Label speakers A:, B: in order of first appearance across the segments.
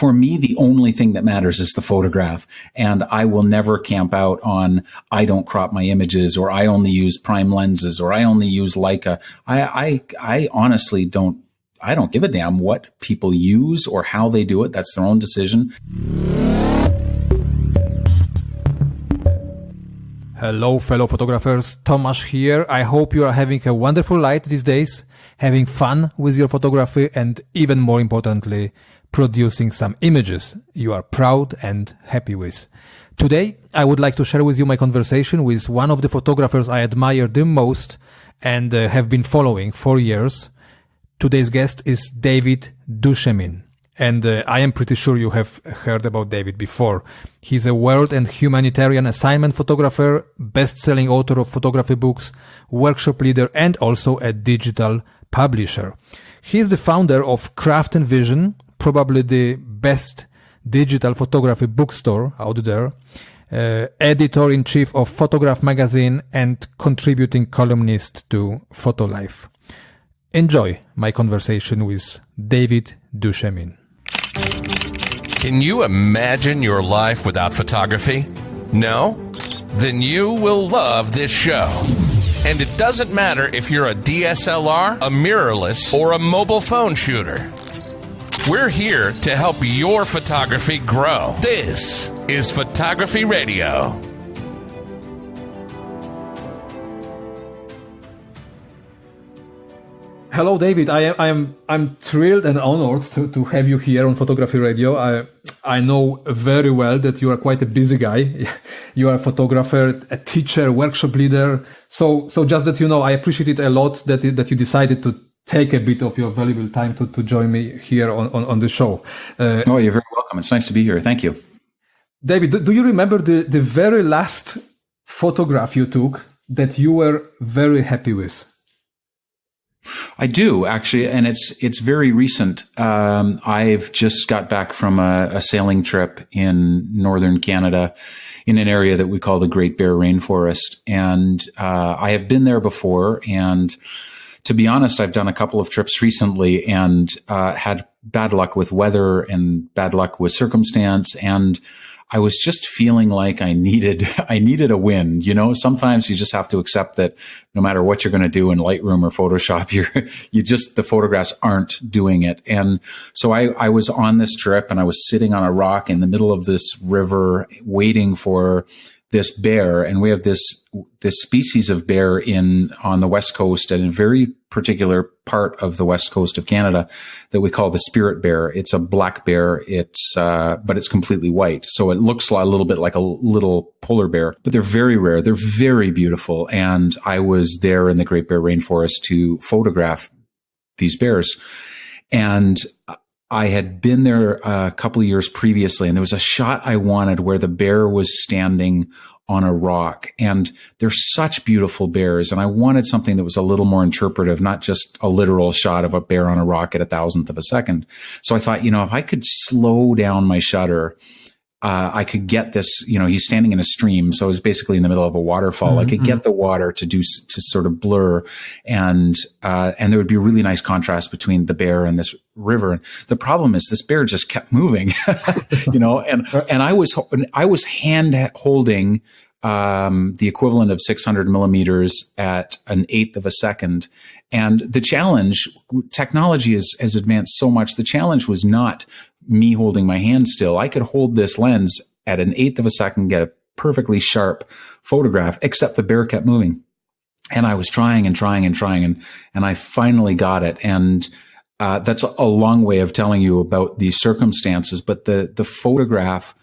A: for me, the only thing that matters is the photograph. And I will never camp out on, I don't crop my images, or I only use prime lenses, or I only use Leica. I honestly I don't give a damn what people use or how they do it. That's their own decision.
B: Hello, fellow photographers. Tomash here. I hope you are having a wonderful night these days, having fun with your photography, and even more importantly, producing some images you are proud and happy with. Today, I would like to share with you my conversation with one of the photographers I admire the most and have been following for years. Today's guest is David duChemin. And I am pretty sure you have heard about David before. He's a world and humanitarian assignment photographer, best-selling author of photography books, workshop leader, and also a digital publisher. He is the founder of Craft and Vision, probably the best digital photography bookstore out there, editor-in-chief of Photograph magazine, and contributing columnist to Photolife. Enjoy my conversation with David duChemin.
C: Can you imagine your life without photography? No? Then you will love this show. And it doesn't matter if you're a DSLR, a mirrorless, or a mobile phone shooter. We're here to help your photography grow. This is Photography Radio.
B: Hello, David. I'm thrilled and honored to have you here on Photography Radio. I know very well that you are quite a busy guy. You are a photographer, a teacher, workshop leader. So just that you know, I appreciate it a lot that you decided to take a bit of your valuable time to join me here on the show.
A: Oh, you're very welcome. It's nice to be here. Thank you.
B: David, do you remember the very last photograph you took that you were very happy with?
A: I do, actually, and it's very recent. I've just got back from a sailing trip in northern Canada in an area that we call the Great Bear Rainforest. And I have been there before. And to be honest, I've done a couple of trips recently and had bad luck with weather and bad luck with circumstance. And I was just feeling like I needed a win. You know, sometimes you just have to accept that no matter what you're going to do in Lightroom or Photoshop, the photographs aren't doing it. And so I was on this trip and I was sitting on a rock in the middle of this river waiting for this bear. And we have this species of bear on the West Coast and in a very particular part of the West Coast of Canada that we call the spirit bear. It's a black bear. But it's completely white. So it looks a little bit like a little polar bear, but they're very rare. They're very beautiful. And I was there in the Great Bear Rainforest to photograph these bears. And I had been there a couple of years previously, and there was a shot I wanted where the bear was standing on a rock. And they're such beautiful bears. And I wanted something that was a little more interpretive, not just a literal shot of a bear on a rock at 1,000th of a second. So I thought, if I could slow down my shutter, I could get this, he's standing in a stream. So it's basically in the middle of a waterfall. Mm-hmm. I could get the water to sort of blur and there would be a really nice contrast between the bear and this river. And the problem is this bear just kept moving, and I was hand holding, the equivalent of 600 millimeters at 1/8 of a second. And the challenge, technology has advanced so much. The challenge was not me holding my hand still. I could hold this lens at 1/8 of a second, get a perfectly sharp photograph, except the bear kept moving. And I was trying and I finally got it. And that's a long way of telling you about these circumstances. But the photograph,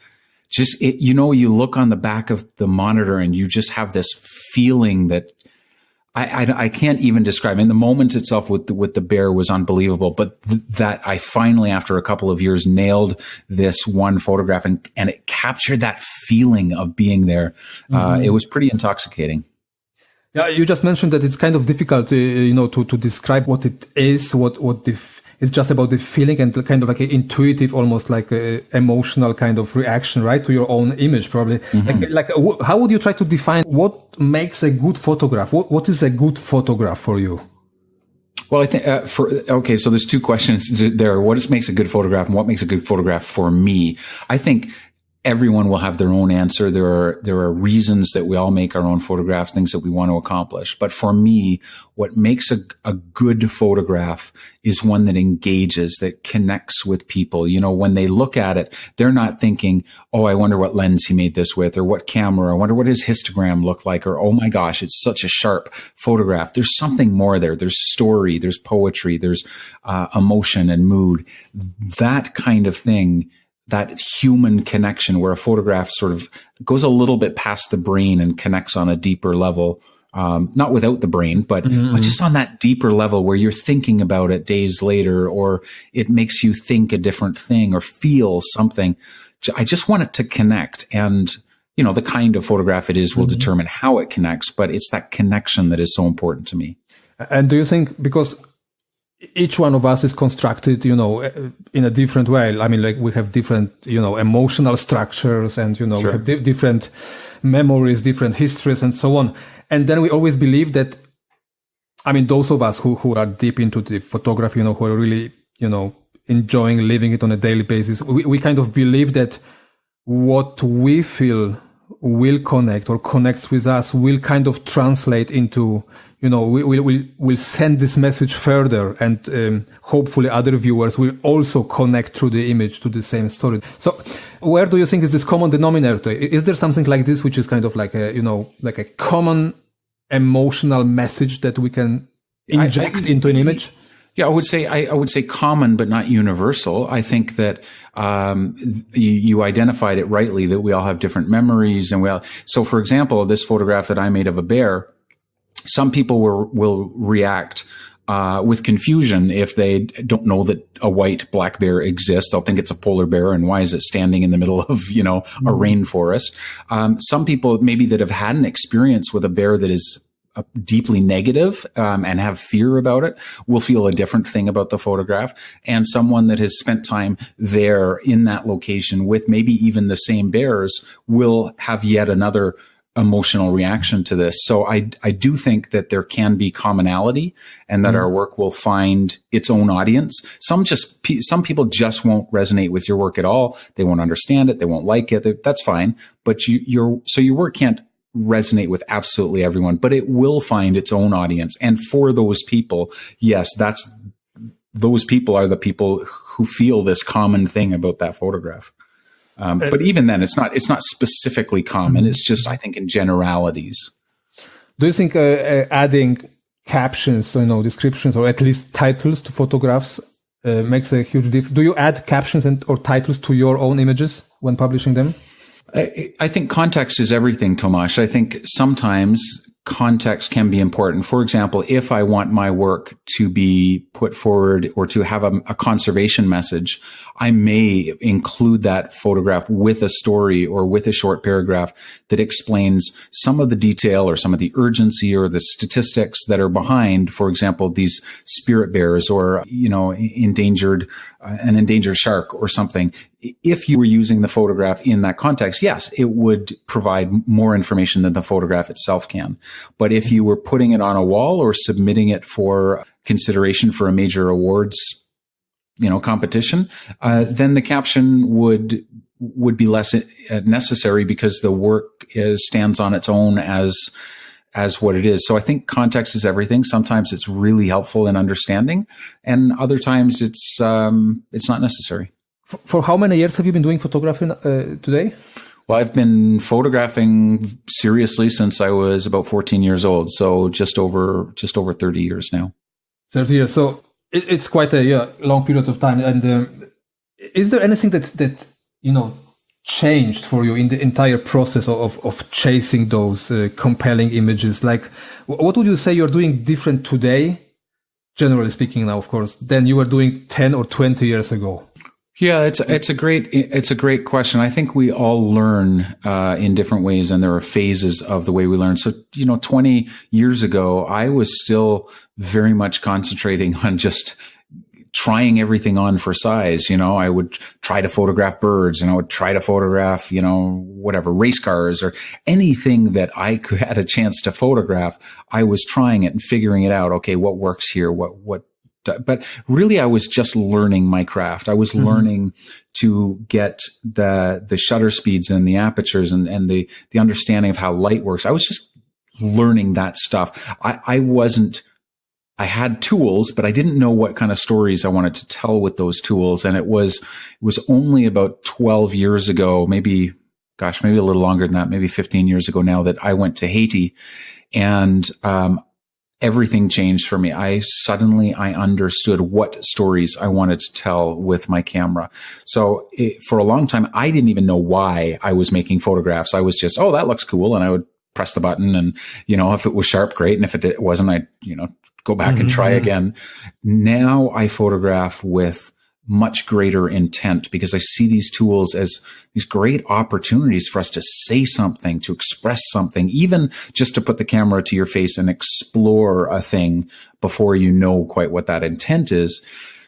A: you look on the back of the monitor and you just have this feeling that I can't even describe. And the moment itself with the bear was unbelievable, but that I finally, after a couple of years, nailed this one photograph and it captured that feeling of being there. Mm-hmm. It was pretty intoxicating.
B: Yeah, you just mentioned that it's kind of difficult, to describe what it is, it's just about the feeling and kind of like an intuitive, almost like a emotional kind of reaction, right, to your own image, probably. Mm-hmm. How would you try to define what makes a good photograph? What is a good photograph for you?
A: Well, I think so there's two questions there. What makes a good photograph and what makes a good photograph for me? I think everyone will have their own answer. There are reasons that we all make our own photographs, things that we want to accomplish. But for me, what makes a good photograph is one that engages, that connects with people. You know, when they look at it, they're not thinking, oh, I wonder what lens he made this with, or what camera, I wonder what his histogram looked like, or, oh my gosh, it's such a sharp photograph. There's something more there. There's story, there's poetry, there's emotion and mood. That kind of thing, that human connection where a photograph sort of goes a little bit past the brain and connects on a deeper level, not without the brain, but just on that deeper level where you're thinking about it days later, or it makes you think a different thing or feel something. I just want it to connect. And, you know, the kind of photograph it is will determine how it connects, but it's that connection that is so important to me.
B: And do you think, because each one of us is constructed, you know, in a different way. I mean, like we have different, you know, emotional structures and, you know, we have different memories, different histories and so on. And then we always believe that, I mean, those of us who are deep into the photography, you know, who are really, you know, enjoying living it on a daily basis, we kind of believe that what we feel will connect or connects with us will kind of translate into, you know, we'll send this message further, and hopefully other viewers will also connect through the image to the same story. So where do you think is this common denominator? Is there something like this, which is kind of like a, you know, like a common emotional message that we can inject into an image?
A: Yeah, I would say common, but not universal. I think that you identified it rightly, that we all have different memories, and so for example, this photograph that I made of a bear, some people will react with confusion if they don't know that a white black bear exists. They'll think it's a polar bear, and why is it standing in the middle of, you know, a rainforest? Some people maybe that have had an experience with a bear that is deeply negative and have fear about it will feel a different thing about the photograph. And someone that has spent time there in that location with maybe even the same bears will have yet another emotional reaction to this. So I do think that there can be commonality, and that our work will find its own audience. Some people just won't resonate with your work at all. They won't understand it. They won't like it. That's fine. But your work can't resonate with absolutely everyone, but it will find its own audience. And for those people, yes, those people are the people who feel this common thing about that photograph. But even then, it's not specifically common. It's just, I think, in generalities.
B: Do you think adding captions, you know, descriptions, or at least titles to photographs makes a huge difference? Do you add captions or titles to your own images when publishing them?
A: I think context is everything, Tomash. I think sometimes context can be important. For example, if I want my work to be put forward or to have a conservation message, I may include that photograph with a story or with a short paragraph that explains some of the detail or some of the urgency or the statistics that are behind, for example, these spirit bears, or, you know, an endangered shark or something. If you were using the photograph in that context, yes, it would provide more information than the photograph itself can. But if you were putting it on a wall or submitting it for consideration for a major awards, you know, competition, then the caption would be less necessary, because the work stands on its own as what it is. So I think context is everything. Sometimes it's really helpful in understanding, and other times it's not necessary.
B: For how many years have you been doing photography today?
A: Well, I've been photographing seriously since I was about 14 years old. So just over 30 years now. 30 years.
B: So it's quite a long period of time. And is there anything that you know changed for you in the entire process of chasing those compelling images? Like, what would you say you're doing different today, generally speaking now, of course, than you were doing 10 or 20 years ago?
A: Yeah, it's a great question. I think we all learn in different ways, and there are phases of the way we learn. So, you know, 20 years ago, I was still very much concentrating on just trying everything on for size. I would try to photograph birds, and I would try to photograph, whatever, race cars or anything that I had a chance to photograph. I was trying it and figuring it out. Okay, what works here? But really I was just learning my craft. I was learning to get the shutter speeds and the apertures and the understanding of how light works. I was just learning that stuff. I had tools, but I didn't know what kind of stories I wanted to tell with those tools. And it was only about 12 years ago, maybe a little longer than that, maybe 15 years ago now, that I went to Haiti, and everything changed for me. I understood what stories I wanted to tell with my camera. So for a long time, I didn't even know why I was making photographs. I was just, oh, that looks cool. And I would press the button, and, if it was sharp, great. And if it wasn't, I'd, go back and try again. Now I photograph with much greater intent, because I see these tools as these great opportunities for us to say something, to express something, even just to put the camera to your face and explore a thing before you know quite what that intent is.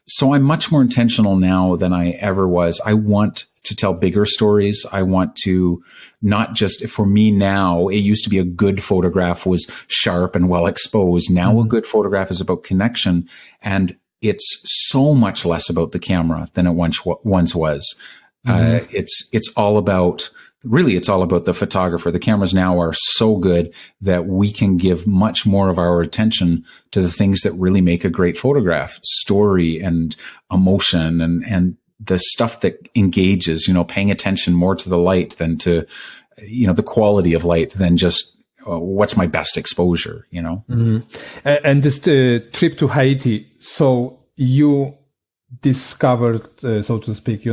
A: So I'm much more intentional now than I ever was. I want to tell bigger stories. I want to not just, for me now, it used to be a good photograph was sharp and well exposed. Now a good photograph is about connection, and it's so much less about the camera than it once was. It's all about the photographer. The cameras now are so good that we can give much more of our attention to the things that really make a great photograph: story and emotion and the stuff that engages, paying attention more to the light than to, the quality of light than just what's my best exposure,
B: And this trip to Haiti, so you discovered, so to speak,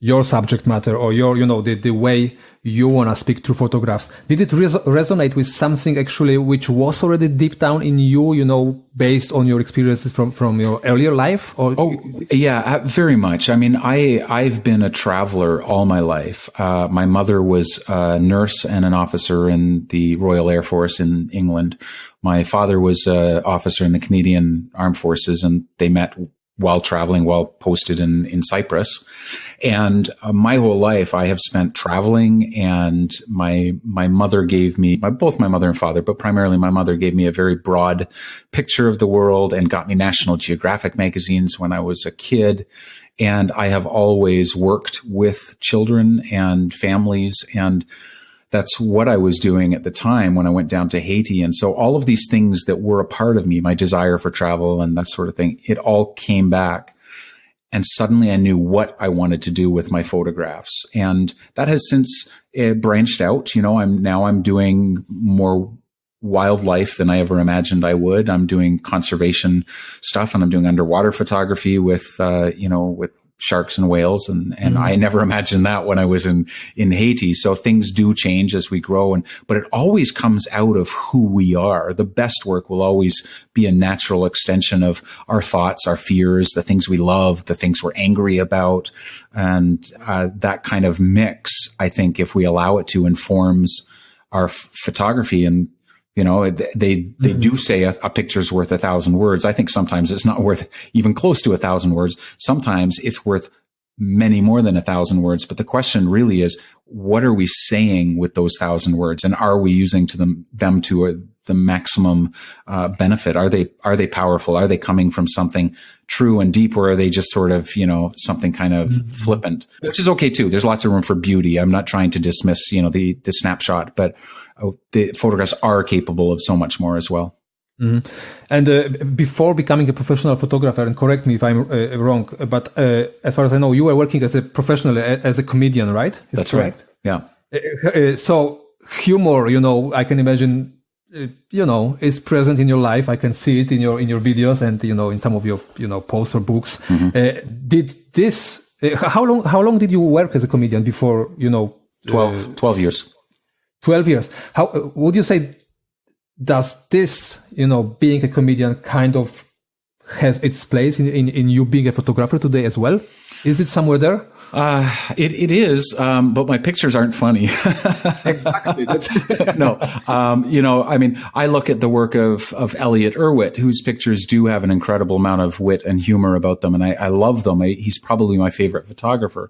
B: your subject matter, or your, the way you want to speak through photographs. Did it resonate with something actually which was already deep down in you, based on your experiences from your earlier life? Or?
A: Oh, yeah, very much. I mean, I've been a traveler all my life. My mother was a nurse and an officer in the Royal Air Force in England. My father was an officer in the Canadian Armed Forces, and they met while traveling, while posted in Cyprus. And my whole life I have spent traveling, and my mother gave me, both my mother and father, but primarily my mother gave me a very broad picture of the world and got me National Geographic magazines when I was a kid. And I have always worked with children and families, and that's what I was doing at the time when I went down to Haiti. And so all of these things that were a part of me, my desire for travel and that sort of thing, it all came back. And suddenly I knew what I wanted to do with my photographs. And that has since branched out. I'm doing more wildlife than I ever imagined I would. I'm doing conservation stuff, and I'm doing underwater photography with sharks and whales. And I never imagined that when I was in Haiti. So things do change as we grow, but it always comes out of who we are. The best work will always be a natural extension of our thoughts, our fears, the things we love, the things we're angry about. And that kind of mix, I think, if we allow it to, informs our photography. And they do say a picture's worth 1,000 words. I think sometimes it's not worth even close to 1,000 words. Sometimes it's worth many more than 1,000 words. But the question really is, what are we saying with those 1,000 words? And are we using them to the maximum benefit? Are they powerful? Are they coming from something true and deep, or are they just sort of, something kind of flippant, which is okay too. There's lots of room for beauty. I'm not trying to dismiss, the snapshot, but the photographs are capable of so much more as well.
B: Mm-hmm. And before becoming a professional photographer, and correct me if I'm wrong, but as far as I know, you were working as a professional, as a comedian, right?
A: That's correct. Right.
B: Yeah. So humor, I can imagine, is present in your life. I can see it in your videos and, in some of your, posts or books. Mm-hmm. Did this, how long did you work as a comedian before,
A: 12 years.
B: 12 years. How would you say, does this, being a comedian kind of has its place in you being a photographer today as well? Is it somewhere there?
A: It is, but my pictures aren't funny.
B: Exactly.
A: No, I mean, I look at the work of Elliot Erwitt, whose pictures do have an incredible amount of wit and humor about them, and I love them. He's probably my favorite photographer.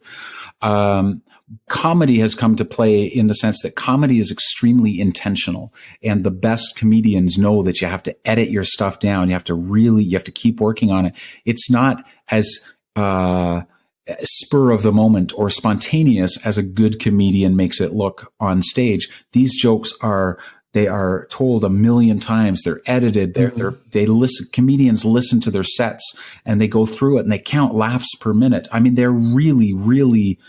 A: Comedy has come to play in the sense that comedy is extremely intentional, and the best comedians know that you have to edit your stuff down. You have to keep working on it. It's not as spur of the moment or spontaneous as a good comedian makes it look on stage. These jokes they are told a million times. They're edited. Comedians listen to their sets and they go through it and they count laughs per minute. I mean, they're really, really,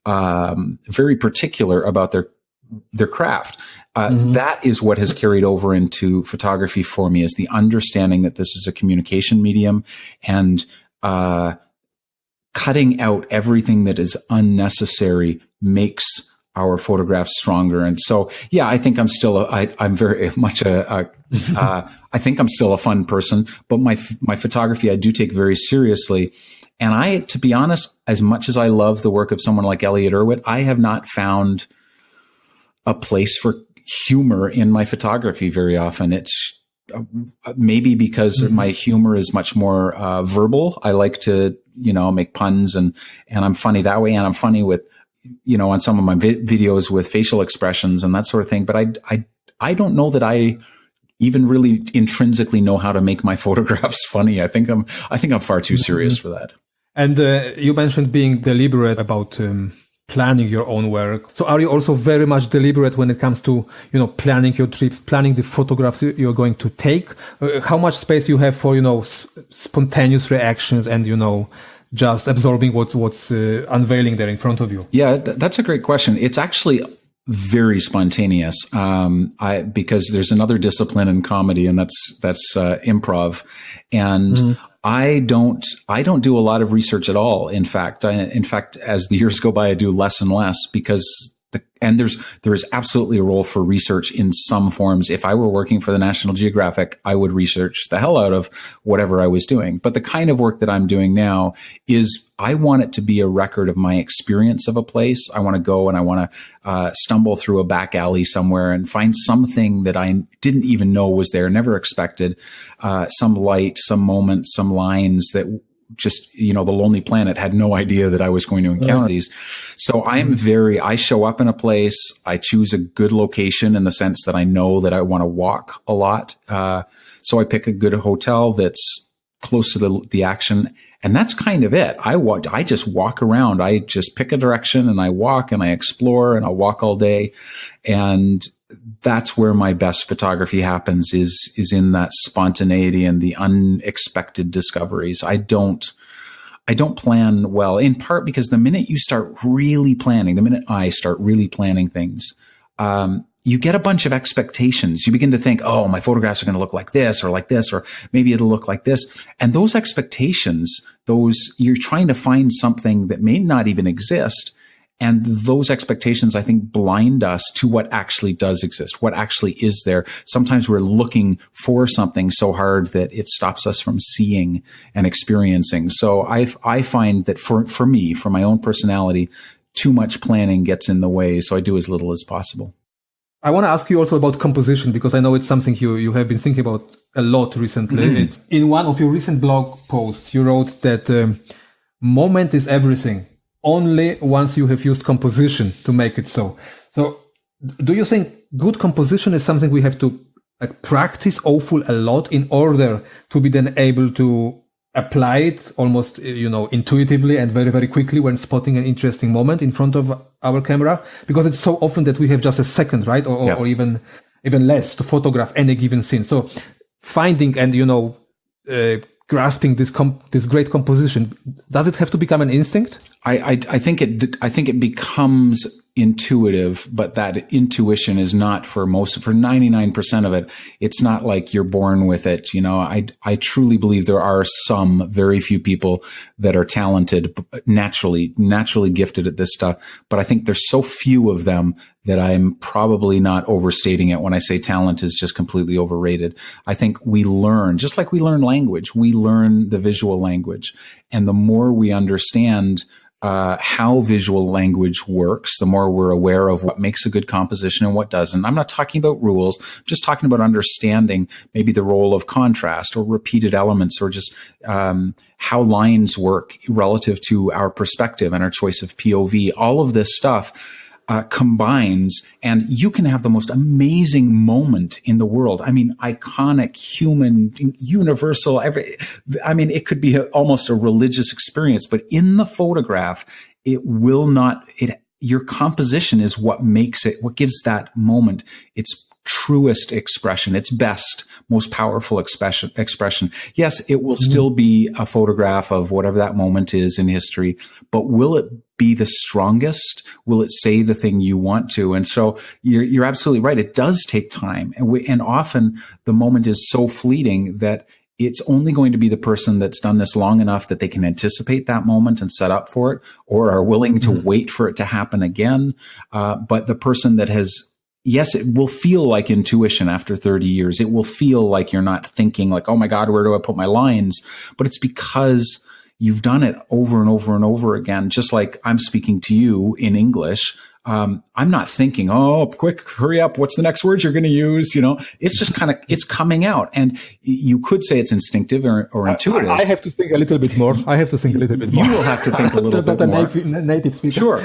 A: very particular about their craft. That is what has carried over into photography for me, is the understanding that this is a communication medium, and, cutting out everything that is unnecessary makes our photographs stronger. And so, yeah, I think I'm still I'm very much I think I'm still a fun person, but my photography I do take very seriously. And to be honest, as much as I love the work of someone like Elliot Erwitt, I have not found a place for humor in my photography very often. It's maybe because my humor is much more verbal. I like to, make puns and I'm funny that way. And I'm funny with, on some of my videos with facial expressions and that sort of thing. But I don't know that I even really intrinsically know how to make my photographs funny. I think I'm far too serious for that.
B: And you mentioned being deliberate about planning your own work. So are you also very much deliberate when it comes to, planning your trips, planning the photographs you're going to take? How much space you have for, spontaneous reactions and, just absorbing what's unveiling there in front of you?
A: Yeah, that's a great question. It's actually very spontaneous. Because there's another discipline in comedy, and that's improv. And I don't do a lot of research at all. In fact, as the years go by, I do less and less because there is absolutely a role for research in some forms. If I were working for the National Geographic, I would research the hell out of whatever I was doing. But the kind of work that I'm doing now is I want it to be a record of my experience of a place. I want to go and I want to stumble through a back alley somewhere and find something that I didn't even know was there, never expected, some light, some moment, some lines that just, the Lonely Planet had no idea that I was going to encounter these. So I show up in a place, I choose a good location in the sense that I know that I want to walk a lot. So I pick a good hotel that's close to the action. And that's kind of it. I just walk around. I just pick a direction and I walk and I explore and I'll walk all day. And that's where my best photography happens, is in that spontaneity and the unexpected discoveries. I don't plan well, in part because the minute I start really planning things, you get a bunch of expectations. You begin to think, oh, my photographs are going to look like this, or maybe it'll look like this. And those expectations, you're trying to find something that may not even exist. And those expectations, I think, blind us to what actually does exist, what actually is there. Sometimes we're looking for something so hard that it stops us from seeing and experiencing. So I find that for me, for my own personality, too much planning gets in the way. So I do as little as possible.
B: I want to ask you also about composition, because I know it's something you have been thinking about a lot recently. It's in one of your recent blog posts, you wrote that moment is everything. Only once you have used composition to make it so. So do you think good composition is something we have to practice awful a lot in order to be then able to apply it almost, intuitively and very, very quickly when spotting an interesting moment in front of our camera? Because it's so often that we have just a second, right? Or even less to photograph any given scene. So finding and, grasping this great composition, does it have to become an instinct?
A: I think it becomes intuitive, but that intuition is not for 99% of it. It's not like you're born with it. I truly believe there are some very few people that are talented, naturally gifted at this stuff. But I think there's so few of them that I'm probably not overstating it when I say talent is just completely overrated. I think we learn, just like we learn language, we learn the visual language. And the more we understand how visual language works, the more we're aware of what makes a good composition and what doesn't. I'm not talking about rules. I'm just talking about understanding maybe the role of contrast or repeated elements, or just how lines work relative to our perspective and our choice of POV. All of this stuff combines, and you can have the most amazing moment in the world. I mean, iconic, human, universal, it could be almost a religious experience, but in the photograph, your composition is what makes it, what gives that moment its truest expression, its best, most powerful expression. Yes, it will still be a photograph of whatever that moment is in history, but will it be the strongest? Will it say the thing you want to? And so you're absolutely right. It does take time. And often the moment is so fleeting that it's only going to be the person that's done this long enough that they can anticipate that moment and set up for it, or are willing to wait for it to happen again. But the person that has, yes, it will feel like intuition after 30 years. It will feel like you're not thinking like, oh my God, where do I put my lines? But it's because you've done it over and over and over again. Just like I'm speaking to you in English. I'm not thinking, oh, quick, hurry up. What's the next word you're going to use? It's just it's coming out. And you could say it's instinctive or intuitive.
B: I have to think a little bit more. You
A: will have to think a little bit more.
B: Native speaker.
A: Sure.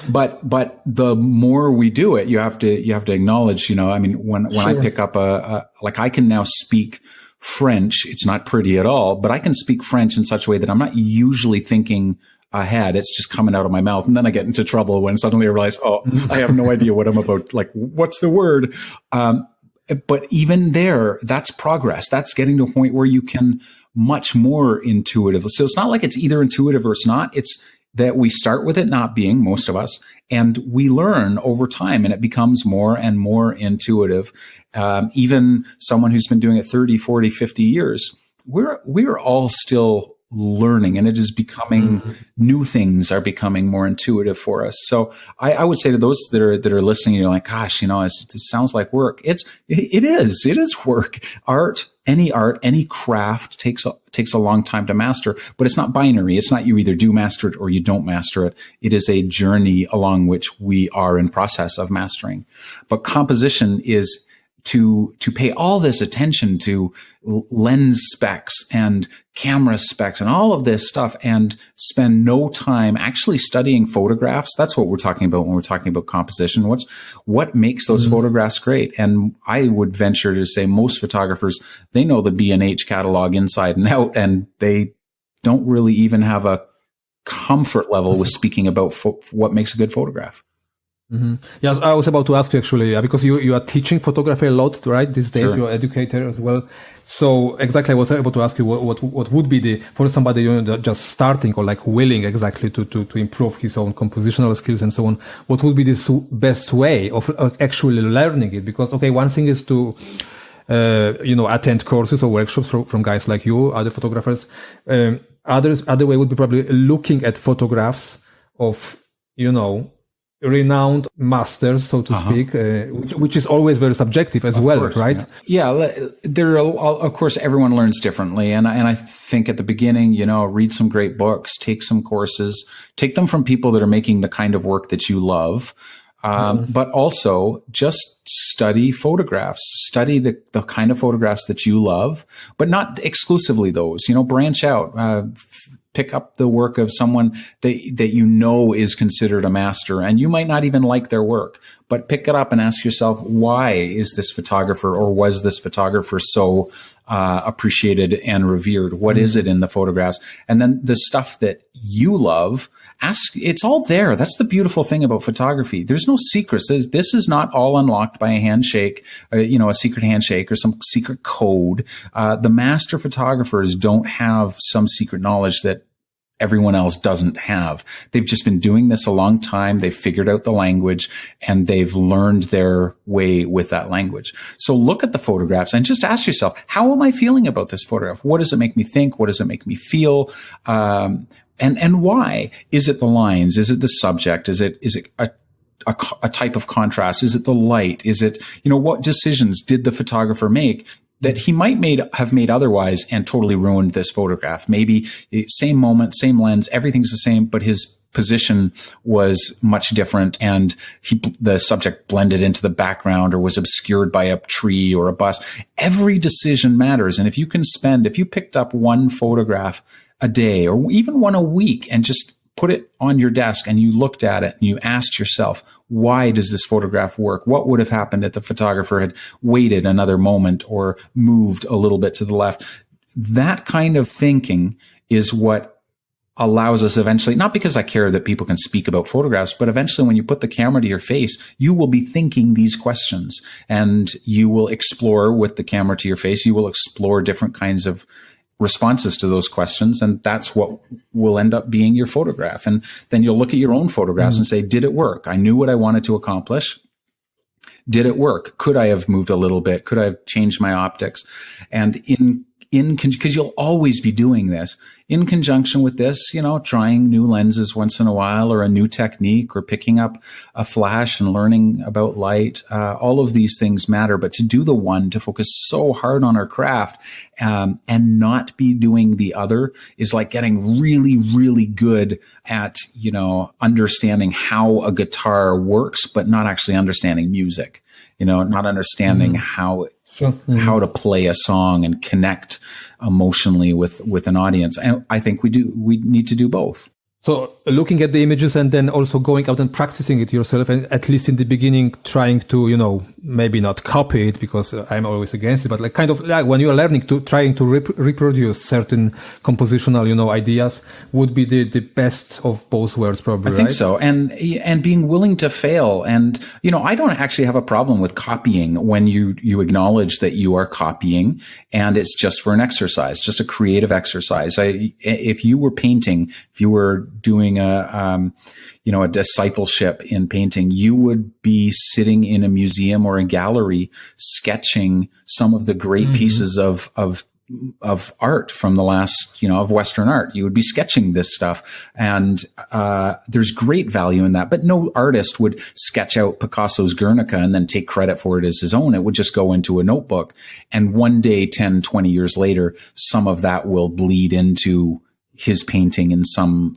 A: But the more we do it, you have to acknowledge, when I pick up I can now speak French. It's not pretty at all, but I can speak French in such a way that I'm not usually thinking ahead. It's just coming out of my mouth. And then I get into trouble when suddenly I realize, oh, I have no idea what I'm about. Like, what's the word? But even there, that's progress. That's getting to a point where you can much more intuitive. So it's not like it's either intuitive or it's not. It's that we start with it not being, most of us, and we learn over time, and it becomes more and more intuitive. Even someone who's been doing it 30, 40, 50 years, we're all still learning, and it is becoming new things are becoming more intuitive for us. So I would say to those that are listening, you're like, gosh, it sounds like work. It is work. Any craft takes a long time to master, but it's not binary. It's not you either do master it or you don't master it. It is a journey along which we are in process of mastering. But composition is to pay all this attention to lens specs and camera specs and all of this stuff, and spend no time actually studying photographs. That's what we're talking about when we're talking about composition. What makes those photographs great? And I would venture to say most photographers, they know the B&H catalog inside and out, and they don't really even have a comfort level with speaking about what makes a good photograph.
B: Yes, I was about to ask you actually, because you are teaching photography a lot, right? These days, You're an educator as well. So exactly, I was able to ask you what would be for somebody just starting or like willing exactly to improve his own compositional skills and so on. What would be the best way of actually learning it? Because one thing is to attend courses or workshops from guys like you, other photographers. Other way would be probably looking at photographs of renowned masters, so to speak, which is always very subjective as well, right?
A: Yeah, there are, of course, everyone learns differently. And I think at the beginning, read some great books, take some courses, take them from people that are making the kind of work that you love. But also just study photographs, study the kind of photographs that you love, but not exclusively those, branch out, pick up the work of someone that is considered a master, and you might not even like their work, but pick it up and ask yourself, why is this photographer or was this photographer so appreciated and revered? What is it in the photographs? And then the stuff that you love, it's all there. That's the beautiful thing about photography. There's no secrets. This is not all unlocked by a handshake, a secret handshake or some secret code. The master photographers don't have some secret knowledge that everyone else doesn't have. They've just been doing this a long time. They've figured out the language and they've learned their way with that language. So look at the photographs and just ask yourself, how am I feeling about this photograph? What does it make me think? What does it make me feel? And why? Is it the lines? Is it the subject? Is it a type of contrast? Is it the light? Is it, what decisions did the photographer make that he might have made otherwise and totally ruined this photograph? Maybe same moment, same lens, everything's the same, but his position was much different and the subject blended into the background or was obscured by a tree or a bus. Every decision matters. And if you picked up one photograph a day or even one a week and just put it on your desk and you looked at it and you asked yourself, why does this photograph work? What would have happened if the photographer had waited another moment or moved a little bit to the left? That kind of thinking is what allows us eventually, not because I care that people can speak about photographs, but eventually when you put the camera to your face, you will be thinking these questions and you will explore with the camera to your face. You will explore different kinds of responses to those questions. And that's what will end up being your photograph. And then you'll look at your own photographs and say, did it work? I knew what I wanted to accomplish. Did it work? Could I have moved a little bit? Could I have changed my optics? And because you'll always be doing this in conjunction with this, trying new lenses once in a while or a new technique or picking up a flash and learning about light. All of these things matter, but to do the one, to focus so hard on our craft, and not be doing the other is like getting really, really good at, understanding how a guitar works, but not actually understanding music, not understanding how to play a song and connect emotionally with an audience. And I think we need to do both.
B: So looking at the images and then also going out and practicing it yourself, and at least in the beginning trying to, maybe not copy it because I'm always against it, but like kind of like when you are learning to trying to reproduce certain compositional, ideas would be the best of both worlds, probably.
A: I think so. And being willing to fail. And, I don't actually have a problem with copying when you acknowledge that you are copying and it's just for an exercise, just a creative exercise. If you were painting, if you were doing a discipleship in painting, you would be sitting in a museum or a gallery sketching some of the great pieces of art from the last, of Western art. You would be sketching this stuff. And there's great value in that. But no artist would sketch out Picasso's Guernica and then take credit for it as his own. It would just go into a notebook. And one day, 10, 20 years later, some of that will bleed into his painting in some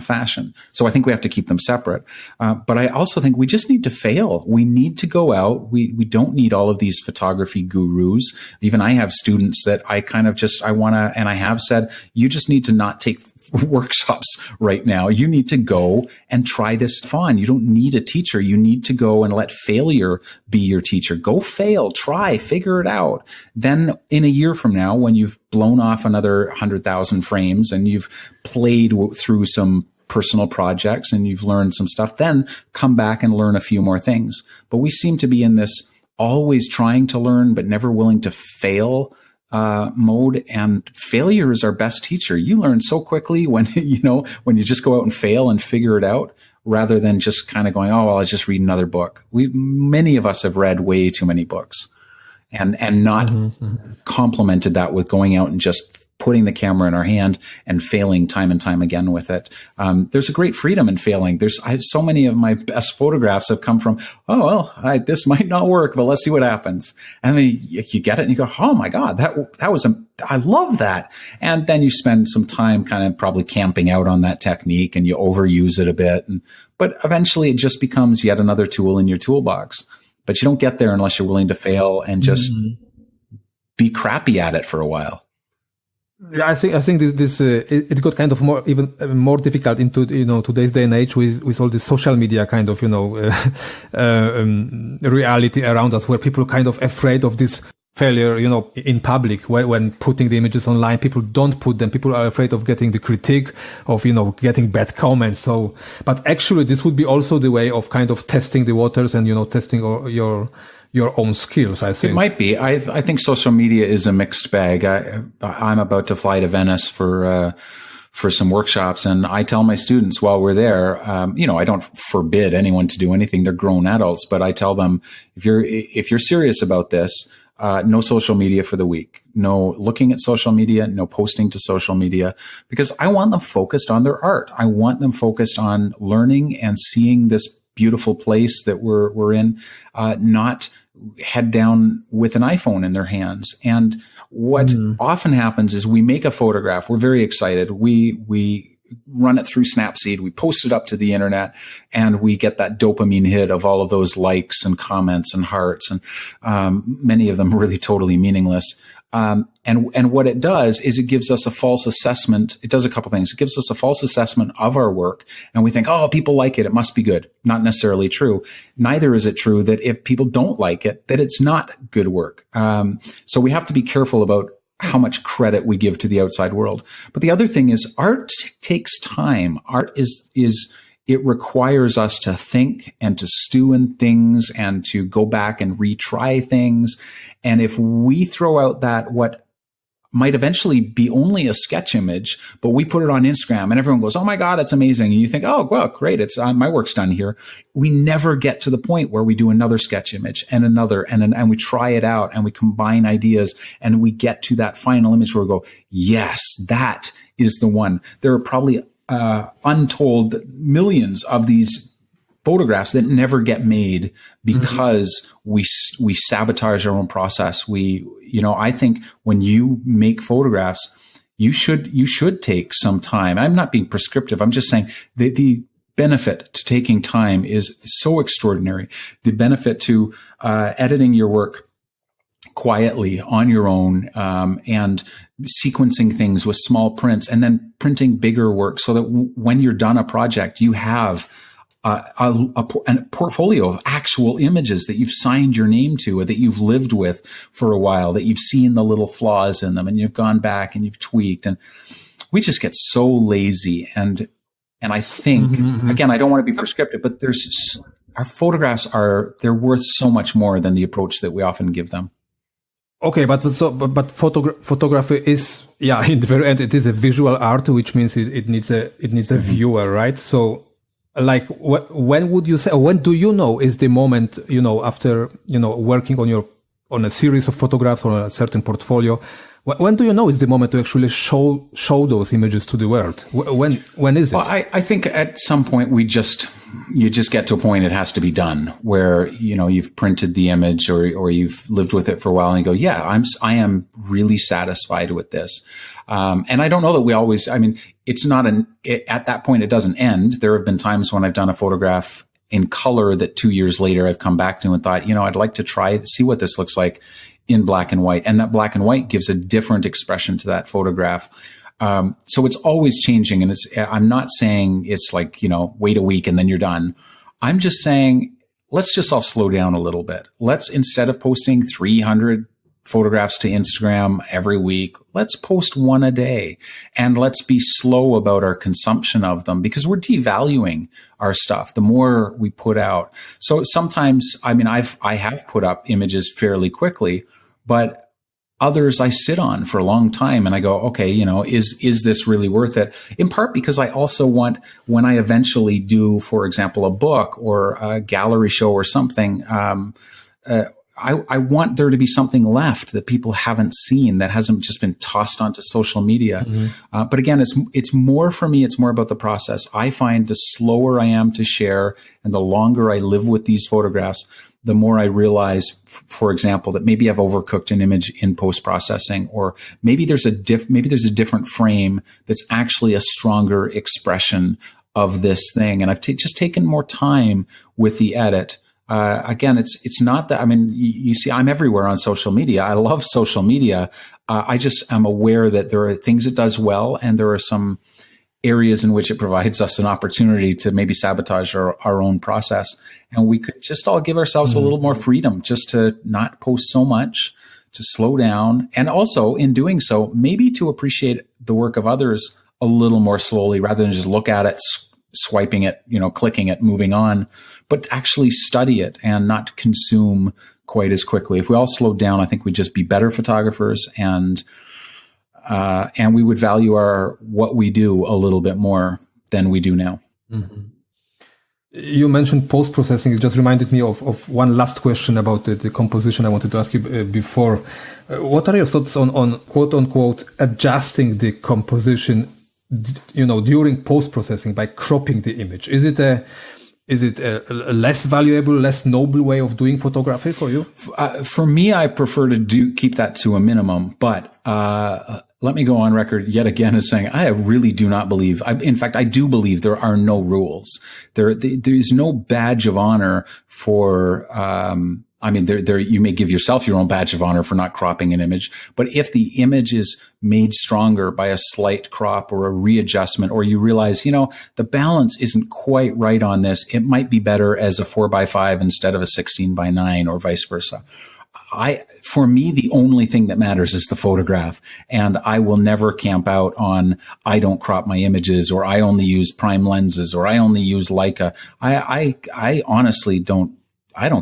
A: fashion. So I think we have to keep them separate. But I also think we just need to fail. We need to go out. We don't need all of these photography gurus. Even I have students that I have said, you just need to not take workshops right now. You need to go and try this on. You don't need a teacher. You need to go and let failure be your teacher. Go fail, try, figure it out. Then in a year from now, when you've blown off another 100,000 frames and you've played through some personal projects and you've learned some stuff, then come back and learn a few more things. But we seem to be in this always trying to learn, but never willing to fail mode, and failure is our best teacher. You learn so quickly when you just go out and fail and figure it out, rather than just kind of going, oh, well, I'll just read another book. Many of us have read way too many books and not complemented that with going out and just putting the camera in our hand and failing time and time again with it. There's a great freedom in failing. So many of my best photographs have come from, this might not work, but let's see what happens. And then you get it and you go, oh my God, I love that. And then you spend some time kind of probably camping out on that technique and you overuse it a bit. But eventually it just becomes yet another tool in your toolbox. But you don't get there unless you're willing to fail and just be crappy at it for a while.
B: Yeah, I think this it got kind of even more difficult into today's day and age with all this social media kind of reality around us, where people are kind of afraid of this failure in public. When putting the images online, people don't put them. People are afraid of getting the critique, of getting bad comments. So, but actually, this would be also the way of kind of testing the waters and testing your own skills, I think.
A: It might be. I think social media is a mixed bag. I'm about to fly to Venice for for some workshops. And I tell my students while we're there, I don't forbid anyone to do anything. They're grown adults, but I tell them, if you're serious about this, no social media for the week, no looking at social media, no posting to social media, because I want them focused on their art. I want them focused on learning and seeing this beautiful place that we're in, not head down with an iPhone in their hands. And what often happens is we make a photograph. We're very excited. We run it through Snapseed. We post it up to the internet, and we get that dopamine hit of all of those likes and comments and hearts, and many of them really totally meaningless. And what it does is it gives us a false assessment. It does a couple things. It gives us a false assessment of our work, and we think, oh, people like it, it must be good. Not necessarily true. Neither is it true that if people don't like it, that it's not good work. So we have to be careful about how much credit we give to the outside world. But the other thing is art takes time. Art it requires us to think and to stew in things and to go back and retry things. And if we throw out that what might eventually be only a sketch image, but we put it on Instagram and everyone goes, oh my God, it's amazing. And you think, oh, well, great. It's my work's done here. We never get to the point where we do another sketch image and another, and we try it out and we combine ideas and we get to that final image where we go, yes, that is the one. There are probably untold millions of these photographs that never get made because we sabotage our own process. I think when you make photographs, you should take some time. I'm not being prescriptive. I'm just saying the benefit to taking time is so extraordinary. The benefit to editing your work quietly on your own, and sequencing things with small prints and then printing bigger work so that when you're done a project, you have a portfolio of actual images that you've signed your name to, or that you've lived with for a while, that you've seen the little flaws in them and you've gone back and you've tweaked. And we just get so lazy. And I think, again, I don't want to be prescriptive, but our photographs they're worth so much more than the approach that we often give them.
B: Okay, but photography is, in the very end, it is a visual art, which means it needs a viewer, right? So, like, when would you say, or when do you know is the moment, after, working on a series of photographs or a certain portfolio, when do you know is the moment to actually show those images to the world? When is it?
A: Well, I think at some point you just get to a point it has to be done where, you've printed the image or you've lived with it for a while and you go, yeah, I am really satisfied with this. And I don't know that we always, it's not at that point, it doesn't end. There have been times when I've done a photograph in color that 2 years later I've come back to and thought, I'd like to see what this looks like in black and white. And that black and white gives a different expression to that photograph. So it's always changing. And I'm not saying it's like, wait a week and then you're done. I'm just saying, let's just all slow down a little bit. Let's, instead of posting 300 photographs to Instagram every week, let's post one a day, and let's be slow about our consumption of them, because we're devaluing our stuff the more we put out. So sometimes, I have put up images fairly quickly, but others I sit on for a long time and I go, okay, is this really worth it? In part because I also want, when I eventually do, for example, a book or a gallery show or something, I want there to be something left that people haven't seen, that hasn't just been tossed onto social media. But again, it's more for me, it's more about the process. I find the slower I am to share and the longer I live with these photographs, the more I realize, for example, that maybe I've overcooked an image in post-processing, or maybe there's a different frame that's actually a stronger expression of this thing. And I've just taken more time with the edit. Again, it's not that, you see, I'm everywhere on social media. I love social media. I just am aware that there are things it does well, and there are some areas in which it provides us an opportunity to maybe sabotage our own process. And we could just all give ourselves a little more freedom, just to not post so much, to slow down. And also, in doing so, maybe to appreciate the work of others a little more slowly, rather than just look at it, swiping it, clicking it, moving on, but actually study it and not consume quite as quickly. If we all slowed down, I think we'd just be better photographers, and and we would value what we do a little bit more than we do now.
B: Mm-hmm. You mentioned post-processing. It just reminded me of one last question about the composition I wanted to ask you before. What are your thoughts on quote unquote adjusting the composition, during post-processing by cropping the image? Is it a less valuable, less noble way of doing photography for you?
A: For me, I prefer to keep that to a minimum, but let me go on record yet again as saying I really do not believe. In fact, I do believe there are no rules. There is no badge of honor for. You may give yourself your own badge of honor for not cropping an image, but if the image is made stronger by a slight crop or a readjustment, or you realize, the balance isn't quite right on this, it might be better as a 4:5 instead of a 16:9 or vice versa. For me, the only thing that matters is the photograph, and I will never camp out on, I don't crop my images, or I only use prime lenses, or I only use Leica. I honestly don't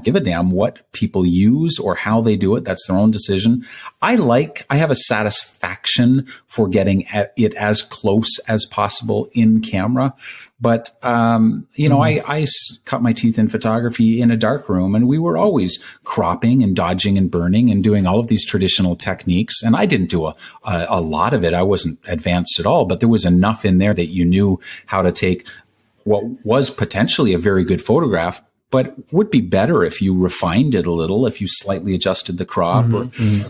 A: give a damn what people use or how they do it. That's their own decision. I have a satisfaction for getting it as close as possible in camera. But, I cut my teeth in photography in a dark room, and we were always cropping and dodging and burning and doing all of these traditional techniques. And I didn't do a lot of it. I wasn't advanced at all, but there was enough in there that you knew how to take what was potentially a very good photograph, but would be better if you refined it a little, if you slightly adjusted the crop.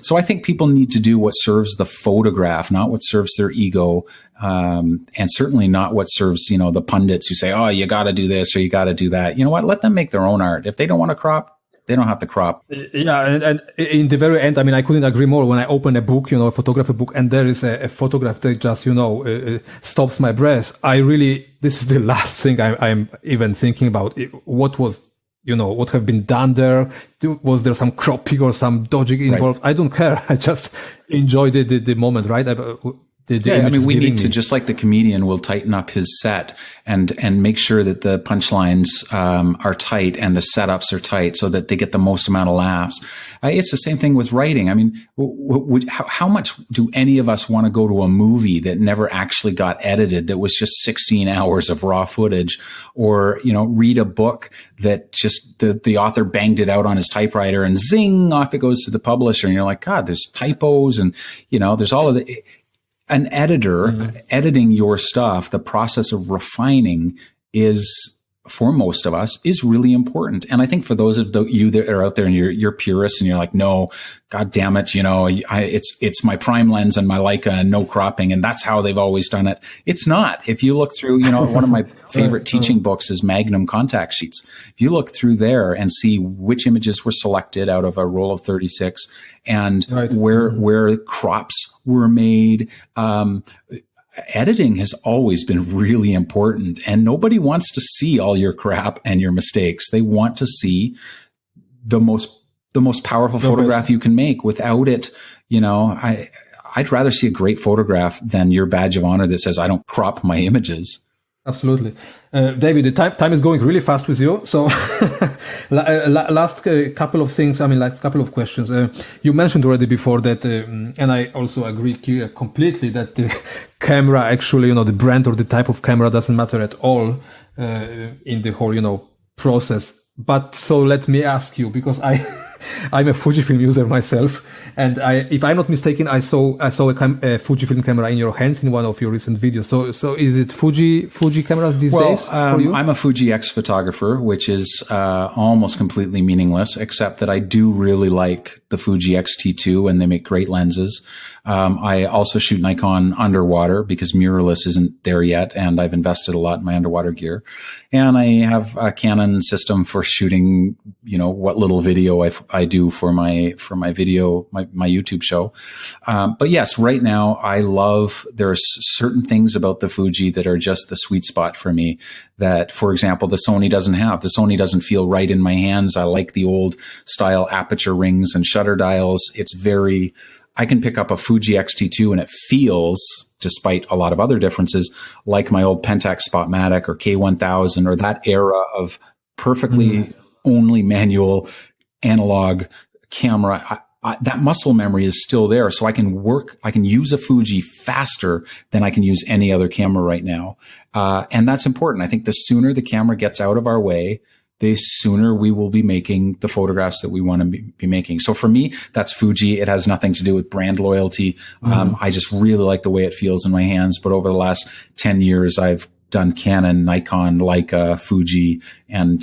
A: So I think people need to do what serves the photograph, not what serves their ego, and certainly not what serves, the pundits who say, oh, you got to do this or you got to do that. You know what? Let them make their own art. If they don't want to crop, they don't have to crop.
B: Yeah, and in the very end, I couldn't agree more. When I open a book, a photography book, and there is a photograph that just, stops my breath, this is the last thing I'm even thinking about. What was, what have been done there? Was there some cropping or some dodging involved? Right. I don't care. I just enjoy the moment, right?
A: We need to, just like the comedian will tighten up his set and make sure that the punchlines are tight and the setups are tight so that they get the most amount of laughs. It's the same thing with writing. How much do any of us want to go to a movie that never actually got edited, that was just 16 hours of raw footage, or, read a book that just the author banged it out on his typewriter and zing, off it goes to the publisher. And you're like, God, there's typos and, there's all of the... An editor editing your stuff, the process of refining for most of us, is really important. And I think for those of you that are out there and you're purists and you're like, no, God damn it, it's my prime lens and my Leica and no cropping, and that's how they've always done it. It's not. If you look through, one of my favorite teaching books is Magnum Contact Sheets. If you look through there and see which images were selected out of a roll of 36 and where crops were made, editing has always been really important, and nobody wants to see all your crap and your mistakes. They want to see the most powerful photograph you can make. Without it, I'd rather see a great photograph than your badge of honor that says I don't crop my images.
B: Absolutely. David, the time is going really fast with you. So last couple of things, last couple of questions. You mentioned already before that, and I also agree completely, that the camera actually, the brand or the type of camera doesn't matter at all in the whole, process. But so let me ask you, because I'm a Fujifilm user myself, and if I'm not mistaken, I saw a Fujifilm camera in your hands in one of your recent videos. So is it Fuji cameras these days for you?
A: I'm a Fuji X photographer, which is almost completely meaningless, except that I do really like the Fuji X-T2, and they make great lenses. I also shoot Nikon underwater because mirrorless isn't there yet, and I've invested a lot in my underwater gear. And I have a Canon system for shooting, what little video I do for my video, my YouTube show. But yes, right now there's certain things about the Fuji that are just the sweet spot for me that, for example, the Sony doesn't have. The Sony doesn't feel right in my hands. I like the old style aperture rings and shutter dials. I can pick up a Fuji X-T2 and it feels, despite a lot of other differences, like my old Pentax Spotmatic or K1000 or that era of perfectly only manual analog camera. that muscle memory is still there. So I can use a Fuji faster than I can use any other camera right now. And that's important. I think the sooner the camera gets out of our way, the sooner we will be making the photographs that we want to be making. So for me, that's Fuji. It has nothing to do with brand loyalty. I just really like the way it feels in my hands. But over the last 10 years, I've done Canon, Nikon, Leica, Fuji, and,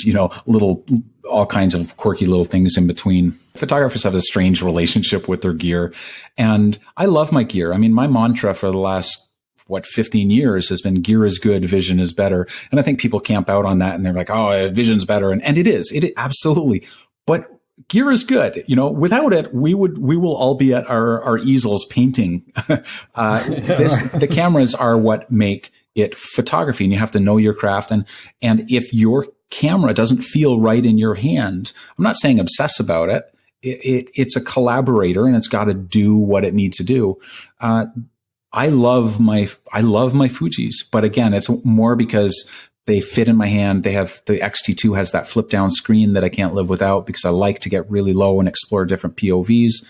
A: all kinds of quirky little things in between. Photographers have a strange relationship with their gear. And I love my gear. I mean, my mantra for the last 15 years has been gear is good, vision is better. And I think people camp out on that and they're like, oh, vision's better. And it is. It absolutely. But gear is good. Without it, we will all be at our easels painting. The cameras are what make it photography, and you have to know your craft. And if your camera doesn't feel right in your hand, I'm not saying obsess about it. It's a collaborator and it's got to do what it needs to do. I love my Fujis, but again, it's more because they fit in my hand. The X-T2 has that flip down screen that I can't live without because I like to get really low and explore different POVs.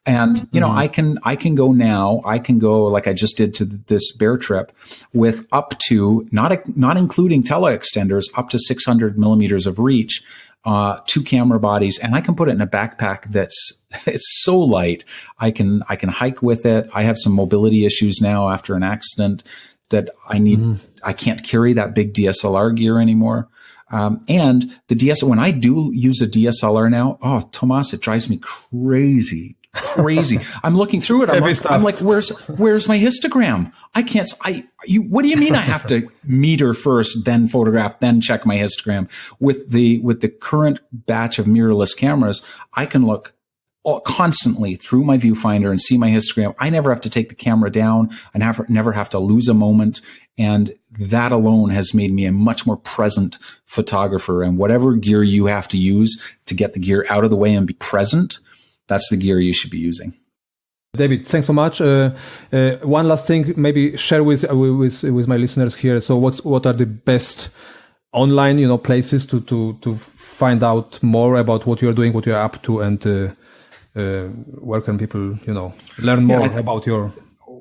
A: And, I can go now, like I just did to this bear trip with up to, not including teleextenders, up to 600 millimeters of reach, 2 camera bodies, and I can put it in a backpack it's so light. I can hike with it. I have some mobility issues now after an accident that I can't carry that big DSLR gear anymore. And the DSLR, when I do use a DSLR now, Tomas, it drives me crazy. I'm looking through it. I'm like, where's my histogram? What do you mean I have to meter first, then photograph, then check my histogram? With the current batch of mirrorless cameras, I can look constantly through my viewfinder and see my histogram. I never have to take the camera down. I never have to lose a moment. And that alone has made me a much more present photographer. And whatever gear you have to use to get the gear out of the way and be present, that's the gear you should be using.
B: David, thanks so much. One last thing, maybe share with my listeners here. So what are the best online, places to find out more about what you're doing, what you're up to, and where can people, learn more about your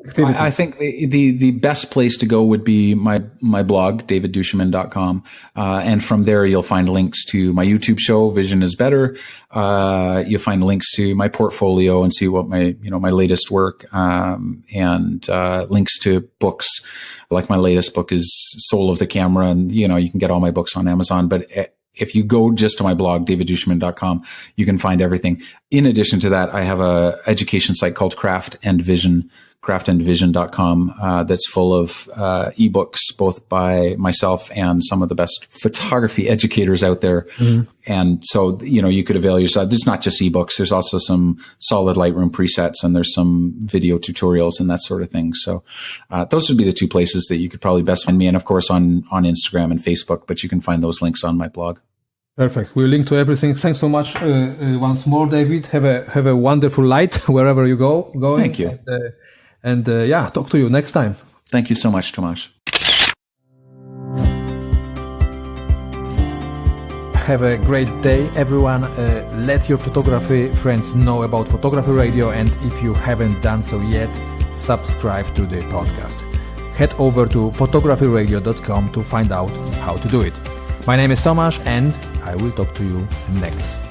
B: activities?
A: I think the best place to go would be my blog, duChemin.com. And from there, you'll find links to my YouTube show, Vision is Better. You'll find links to my portfolio and see what my latest work, and links to books. Like my latest book is Soul of the Camera, and, you can get all my books on Amazon. But if you go just to my blog, duChemin.com, you can find everything. In addition to that, I have a education site called craftandvision.com, that's full of ebooks, both by myself and some of the best photography educators out there. Mm-hmm. And so, you could avail yourself. There's not just ebooks. There's also some solid Lightroom presets, and there's some video tutorials and that sort of thing. So those would be the 2 places that you could probably best find me. And of course on Instagram and Facebook, but you can find those links on my blog.
B: Perfect. We'll link to everything. Thanks so much once more, David. Have a wonderful night wherever you go.
A: Thank you.
B: And talk to you next time.
A: Thank you so much, Tomasz.
B: Have a great day, everyone. Let your photography friends know about Photography Radio, and if you haven't done so yet, subscribe to the podcast. Head over to photographyradio.com to find out how to do it. My name is Tomasz, and I will talk to you next